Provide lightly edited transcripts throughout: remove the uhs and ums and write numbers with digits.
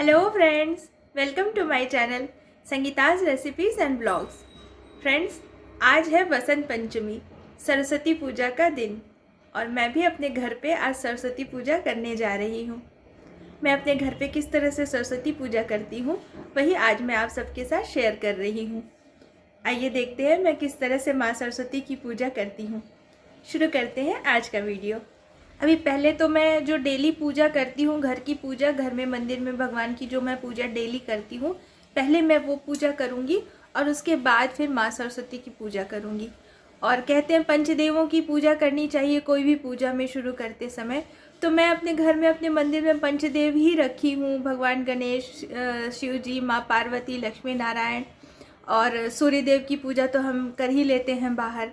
Hello friends, welcome to my channel Sangeeta's recipes and blogs. Friends, आज है वसंत पंचमी, सरस्वती पूजा का दिन, और मैं भी अपने घर पे आज सरस्वती पूजा करने जा रही हूँ। मैं अपने घर पे किस तरह से सरस्वती पूजा करती हूँ वही आज मैं आप सबके साथ शेयर कर रही हूँ। आइए देखते हैं मैं किस तरह से माँ सरस्वती की पूजा करती हूँ। शुरू करते हैं आज का वीडियो। अभी पहले तो मैं जो डेली पूजा करती हूँ, घर की पूजा, घर में मंदिर में भगवान की जो मैं पूजा डेली करती हूँ, पहले मैं वो पूजा करूँगी और उसके बाद फिर माँ सरस्वती की पूजा करूँगी। और कहते हैं पंचदेवों की पूजा करनी चाहिए कोई भी पूजा में शुरू करते समय। तो मैं अपने घर में, अपने मंदिर में पंचदेव ही रखी हूँ। भगवान गणेश, शिव जी, माँ पार्वती, लक्ष्मी नारायण और सूर्यदेव की पूजा तो हम कर ही लेते हैं बाहर।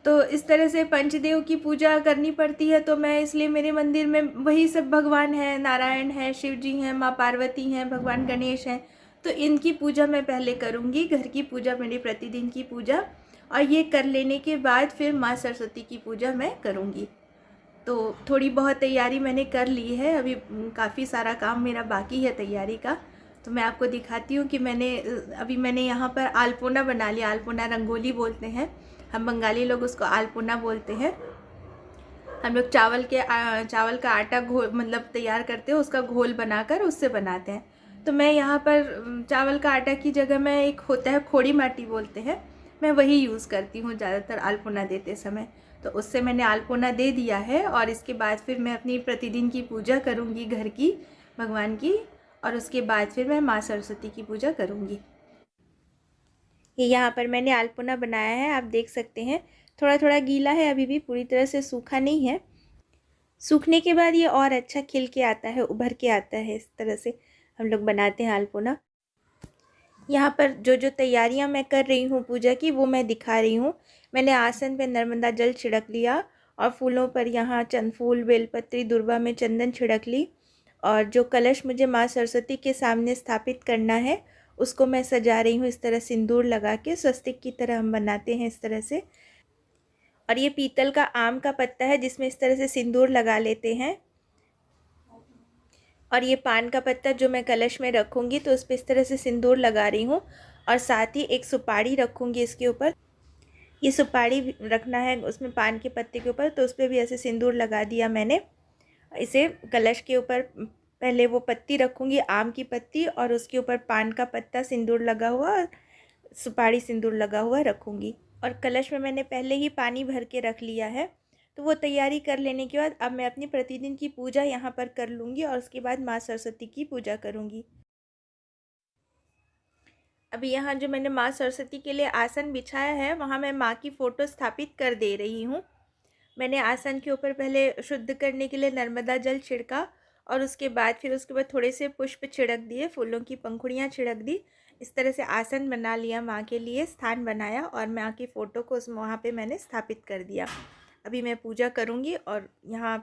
तो इस तरह से पंचदेव की पूजा करनी पड़ती है, तो मैं इसलिए मेरे मंदिर में वही सब भगवान हैं, नारायण हैं, शिव जी हैं, माँ पार्वती हैं, भगवान गणेश हैं। तो इनकी पूजा मैं पहले करूँगी, घर की पूजा, मेरी प्रतिदिन की पूजा, और ये कर लेने के बाद फिर माँ सरस्वती की पूजा मैं करूँगी। तो थोड़ी बहुत तैयारी मैंने कर ली है, अभी काफ़ी सारा काम मेरा बाकी है तैयारी का। तो मैं आपको दिखाती हूँ कि मैंने यहाँ पर आलपोना बना लिया। आलपोना रंगोली बोलते हैं, हम बंगाली लोग उसको आलपोना बोलते हैं। हम लोग चावल का आटा मतलब तैयार करते हैं, उसका घोल बनाकर उससे बनाते हैं। तो मैं यहाँ पर चावल का आटा की जगह मैं, एक होता है खोड़ी माटी बोलते हैं, मैं वही यूज़ करती हूँ ज़्यादातर आलपोना देते समय। तो उससे मैंने आलपोना दे दिया है, और इसके बाद फिर मैं अपनी प्रतिदिन की पूजा करूँगी घर की, भगवान की, और उसके बाद फिर मैं माँ सरस्वती की पूजा करूँगी। ये यहाँ पर मैंने आलपोना बनाया है, आप देख सकते हैं। थोड़ा थोड़ा गीला है, अभी भी पूरी तरह से सूखा नहीं है। सूखने के बाद ये और अच्छा खिल के आता है, उभर के आता है। इस तरह से हम लोग बनाते हैं आलपोना। यहाँ पर जो जो तैयारियाँ मैं कर रही हूँ पूजा की, वो मैं दिखा रही हूँ। मैंने आसन पे नर्मदा जल छिड़क लिया, और फूलों पर यहाँ चंदफूल, बेलपत्री, दुर्वा में चंदन छिड़क ली। और जो कलश मुझे माँ सरस्वती के सामने स्थापित करना है, उसको मैं सजा रही हूँ इस तरह सिंदूर लगा के, स्वस्तिक की तरह हम बनाते हैं इस तरह से। और ये पीतल का आम का पत्ता है जिसमें इस तरह से सिंदूर लगा लेते हैं। और ये पान का पत्ता जो मैं कलश में रखूँगी, तो उस पर इस तरह से सिंदूर लगा रही हूँ। और साथ ही एक सुपारी रखूँगी इसके ऊपर। ये सुपारी रखना है उसमें पान के पत्ते के ऊपर, तो उस पर भी ऐसे सिंदूर लगा दिया मैंने। इसे कलश के ऊपर पहले वो पत्ती रखूँगी, आम की पत्ती, और उसके ऊपर पान का पत्ता सिंदूर लगा हुआ और सुपारी सिंदूर लगा हुआ रखूँगी। और कलश में मैंने पहले ही पानी भर के रख लिया है। तो वो तैयारी कर लेने के बाद अब मैं अपनी प्रतिदिन की पूजा यहाँ पर कर लूँगी, और उसके बाद माँ सरस्वती की पूजा करूँगी। अभी यहाँ जो मैंने माँ सरस्वती के लिए आसन बिछाया है, वहाँ मैं माँ की फ़ोटो स्थापित कर दे रही हूँ। मैंने आसन के ऊपर पहले शुद्ध करने के लिए नर्मदा जल छिड़का, और उसके बाद थोड़े से पुष्प छिड़क दिए, फूलों की पंखुड़ियाँ छिड़क दी। इस तरह से आसन बना लिया, माँ के लिए स्थान बनाया, और माँ की फ़ोटो को वहाँ पे मैंने स्थापित कर दिया। अभी मैं पूजा करूँगी, और यहाँ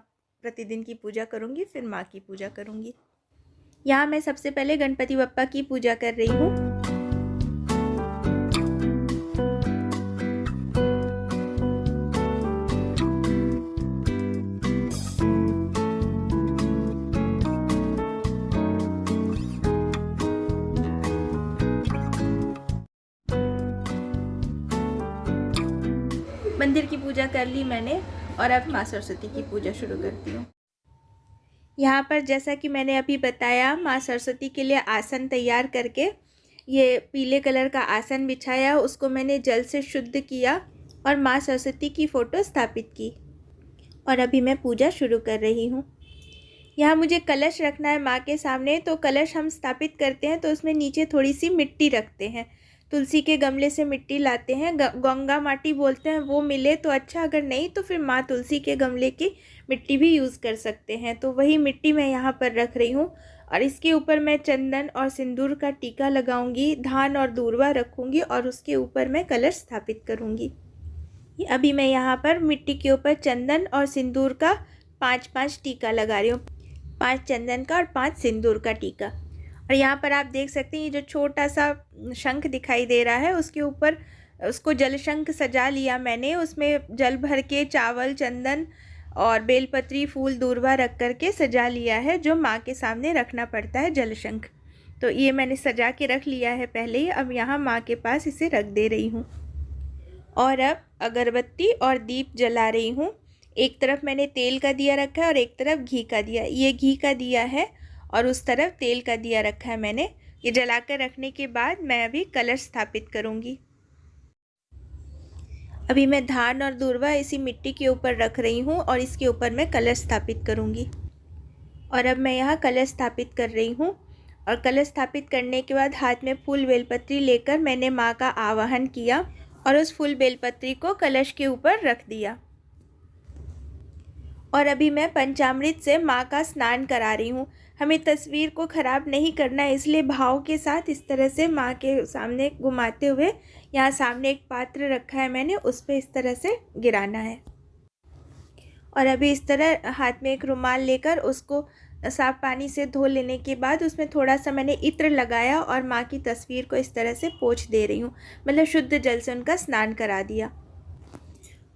प्रतिदिन की पूजा करूँगी, फिर माँ की पूजा करूँगी। यहाँ मैं सबसे पहले गणपति बप्पा की पूजा कर रही हूँ। मंदिर की पूजा कर ली मैंने, और अब माँ सरस्वती की पूजा शुरू करती हूँ। यहाँ पर जैसा कि मैंने अभी बताया, माँ सरस्वती के लिए आसन तैयार करके, ये पीले कलर का आसन बिछाया, उसको मैंने जल से शुद्ध किया, और माँ सरस्वती की फ़ोटो स्थापित की, और अभी मैं पूजा शुरू कर रही हूँ। यहाँ मुझे कलश रखना है माँ के सामने। तो कलश हम स्थापित करते हैं तो उसमें नीचे थोड़ी सी मिट्टी रखते हैं। तुलसी के गमले से मिट्टी लाते हैं, गंगा माटी बोलते हैं, वो मिले तो अच्छा, अगर नहीं तो फिर माँ तुलसी के गमले की मिट्टी भी यूज़ कर सकते हैं। तो वही मिट्टी मैं यहाँ पर रख रही हूँ, और इसके ऊपर मैं चंदन और सिंदूर का टीका लगाऊंगी, धान और दूर्वा रखूँगी, और उसके ऊपर मैं कलश स्थापित करूँगी। अभी मैं यहाँ पर मिट्टी के ऊपर चंदन और सिंदूर का 5-5 टीका लगा रही हूँ, 5 चंदन का और 5 सिंदूर का टीका। और यहाँ पर आप देख सकते हैं, ये जो छोटा सा शंख दिखाई दे रहा है, उसके ऊपर उसको जल शंख सजा लिया मैंने। उसमें जल भर के चावल, चंदन और बेलपत्री, फूल, दूर्वा रख कर के सजा लिया है, जो माँ के सामने रखना पड़ता है जल शंख। तो ये मैंने सजा के रख लिया है पहले ही। अब यहाँ माँ के पास इसे रख दे रही हूँ और अब अगरबत्ती और दीप जला रही हूँ। एक तरफ मैंने तेल का दिया रखा है और एक तरफ घी का दिया। ये घी का दिया है और उस तरफ तेल का दिया रखा है मैंने। ये जला कर रखने के बाद मैं अभी कलश स्थापित करूँगी। अभी मैं धान और दूर्वा इसी मिट्टी के ऊपर रख रही हूँ और इसके ऊपर मैं कलश स्थापित करूँगी। और अब मैं यहाँ कलश स्थापित कर रही हूँ और कलश स्थापित करने के बाद हाथ में फूल बेलपत्री लेकर मैंने माँ का आवाहन किया और उस फूल बेलपत्री को कलश के ऊपर रख दिया। और अभी मैं पंचामृत से माँ का स्नान करा रही हूँ। हमें तस्वीर को ख़राब नहीं करना है, इसलिए भाव के साथ इस तरह से माँ के सामने घुमाते हुए, यहाँ सामने एक पात्र रखा है मैंने, उस पर इस तरह से गिराना है। और अभी इस तरह हाथ में एक रुमाल लेकर उसको साफ पानी से धो लेने के बाद उसमें थोड़ा सा मैंने इत्र लगाया और माँ की तस्वीर को इस तरह से पोंछ दे रही हूँ, मतलब शुद्ध जल से उनका स्नान करा दिया।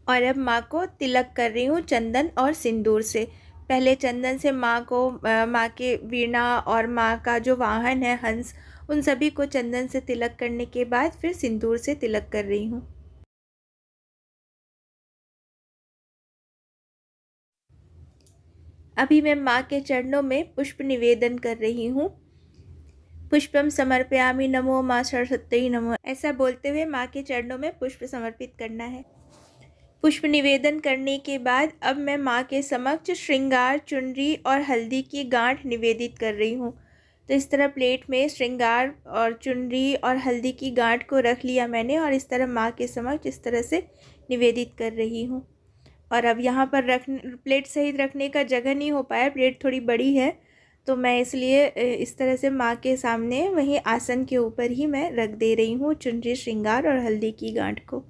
और अब माँ को तिलक कर रही हूँ चंदन और सिंदूर से। पहले चंदन से माँ को, माँ के वीणा और माँ का जो वाहन है हंस, उन सभी को चंदन से तिलक करने के बाद फिर सिंदूर से तिलक कर रही हूँ। अभी मैं माँ के चरणों में पुष्प निवेदन कर रही हूँ। पुष्पम समर्पयामि नमो माँ सरस्वती नमो, ऐसा बोलते हुए माँ के चरणों में पुष्प समर्पित करना है। पुष्प निवेदन करने के बाद अब मैं माँ के समक्ष श्रृंगार, चुनरी और हल्दी की गांठ निवेदित कर रही हूँ। तो इस तरह प्लेट में श्रृंगार और चुनरी और हल्दी की गांठ को रख लिया मैंने और इस तरह माँ के समक्ष इस तरह से निवेदित कर रही हूँ। और अब यहाँ पर प्लेट सहित रखने का जगह नहीं हो पाया, प्लेट थोड़ी बड़ी है, तो मैं इसलिए इस तरह से माँ के सामने वहीं आसन के ऊपर ही मैं रख दे रही हूँ चुनरी, श्रृंगार और हल्दी की गांठ को।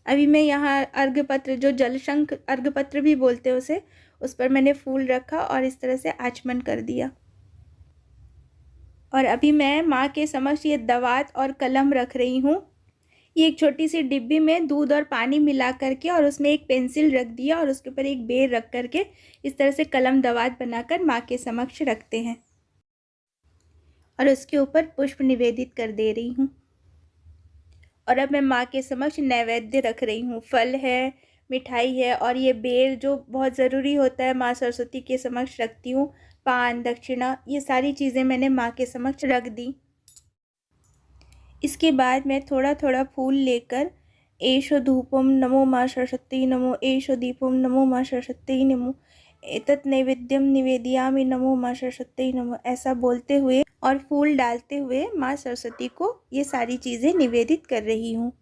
अभी मैं यहाँ अर्घपत्र, जो जलशंख अर्घपत्र भी बोलते हैं उसे, उस पर मैंने फूल रखा और इस तरह से आचमन कर दिया। और अभी मैं माँ के समक्ष ये दवात और कलम रख रही हूँ। ये एक छोटी सी डिब्बी में दूध और पानी मिला करके और उसमें एक पेंसिल रख दिया और उसके ऊपर एक बेर रख करके इस तरह से कलम दवात बनाकर माँ के समक्ष रखते हैं और उसके ऊपर पुष्प निवेदित कर दे रही हूँ। और अब मैं माँ के समक्ष नैवेद्य रख रही हूँ। फल है, मिठाई है और ये बेर जो बहुत ज़रूरी होता है माँ सरस्वती के समक्ष रखती हूँ। पान, दक्षिणा, ये सारी चीज़ें मैंने माँ के समक्ष रख दी। इसके बाद मैं थोड़ा थोड़ा फूल लेकर एषो धूपम नमो माँ सरस्वती नमो, एषो दीपम नमो माँ सरस्वती नमो, एतत् नैवेद्यम निवेदयामि नमो माँ सरस्वती नमो, ऐसा बोलते हुए और फूल डालते हुए माँ सरस्वती को ये सारी चीज़ें निवेदित कर रही हूँ।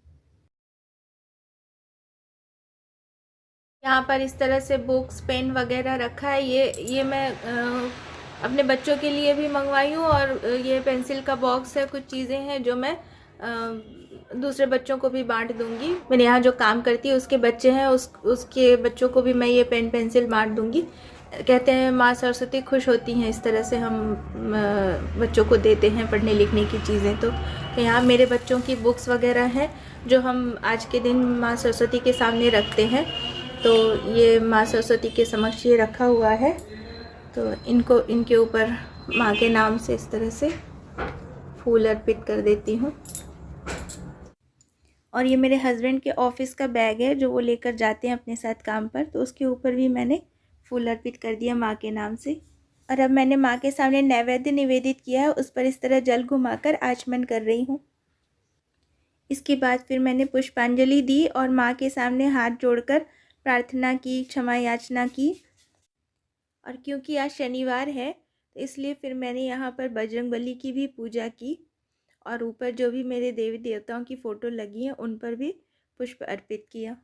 यहाँ पर इस तरह से बुक्स, पेन वगैरह रखा है। ये मैं अपने बच्चों के लिए भी मंगवाई हूँ और ये पेंसिल का बॉक्स है। कुछ चीज़ें हैं जो मैं दूसरे बच्चों को भी बांट दूँगी। मैंने यहाँ जो काम करती है उसके बच्चे हैं, उसके बच्चों को भी मैं ये पेन पेंसिल बांट दूँगी। कहते हैं माँ सरस्वती खुश होती हैं इस तरह से हम बच्चों को देते हैं पढ़ने लिखने की चीज़ें। तो यहाँ मेरे बच्चों की बुक्स वगैरह हैं जो हम आज के दिन माँ सरस्वती के सामने रखते हैं। तो ये माँ सरस्वती के समक्ष ये रखा हुआ है, तो इनको इनके ऊपर माँ के नाम से इस तरह से फूल अर्पित कर देती हूँ। और ये मेरे हस्बैंड के ऑफिस का बैग है जो वो लेकर जाते हैं अपने साथ काम पर, तो उसके ऊपर भी मैंने फूल अर्पित कर दिया माँ के नाम से। और अब मैंने माँ के सामने नैवेद्य निवेदित किया है, उस पर इस तरह जल घुमाकर आचमन कर रही हूँ। इसके बाद फिर मैंने पुष्पांजलि दी और माँ के सामने हाथ जोड़कर प्रार्थना की, क्षमा याचना की। और क्योंकि आज शनिवार है तो इसलिए फिर मैंने यहाँ पर बजरंगबली की भी पूजा की और ऊपर जो भी मेरे देवी देवताओं की फ़ोटो लगी हैं उन पर भी पुष्प अर्पित किया।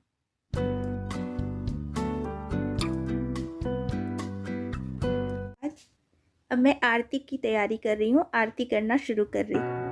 अब मैं आरती की तैयारी कर रही हूँ, आरती करना शुरू कर रही हूँ।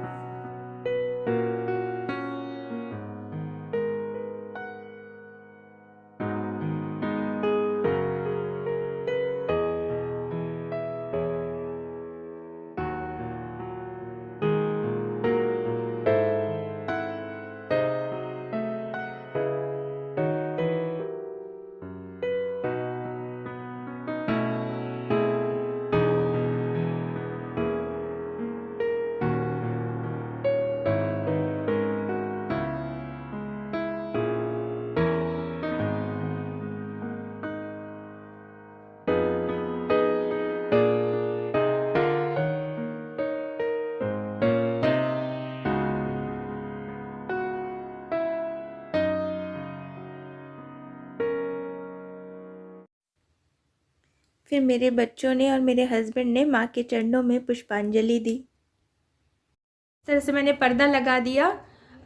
फिर मेरे बच्चों ने और मेरे हस्बैंड ने माँ के चरणों में पुष्पांजलि दी। इस तरह से मैंने पर्दा लगा दिया।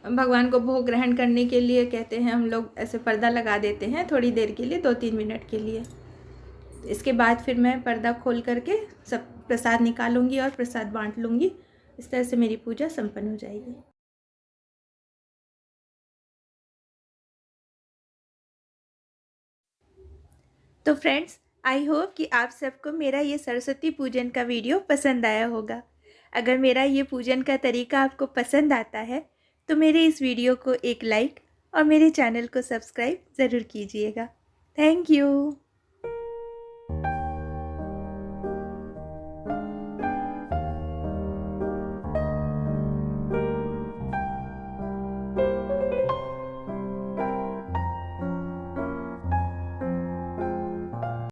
भगवान को भोग ग्रहण करने के लिए कहते हैं हम लोग ऐसे पर्दा लगा देते हैं थोड़ी देर के लिए, 2-3 मिनट के लिए। इसके बाद फिर मैं पर्दा खोल करके सब प्रसाद निकालूंगी और प्रसाद बांट लूँगी। इस तरह से मेरी पूजा संपन्न हो जाएगी। तो फ्रेंड्स, आई होप कि आप सबको मेरा ये सरस्वती पूजन का वीडियो पसंद आया होगा। अगर मेरा ये पूजन का तरीका आपको पसंद आता है तो मेरे इस वीडियो को एक लाइक और मेरे चैनल को सब्सक्राइब ज़रूर कीजिएगा। Thank you.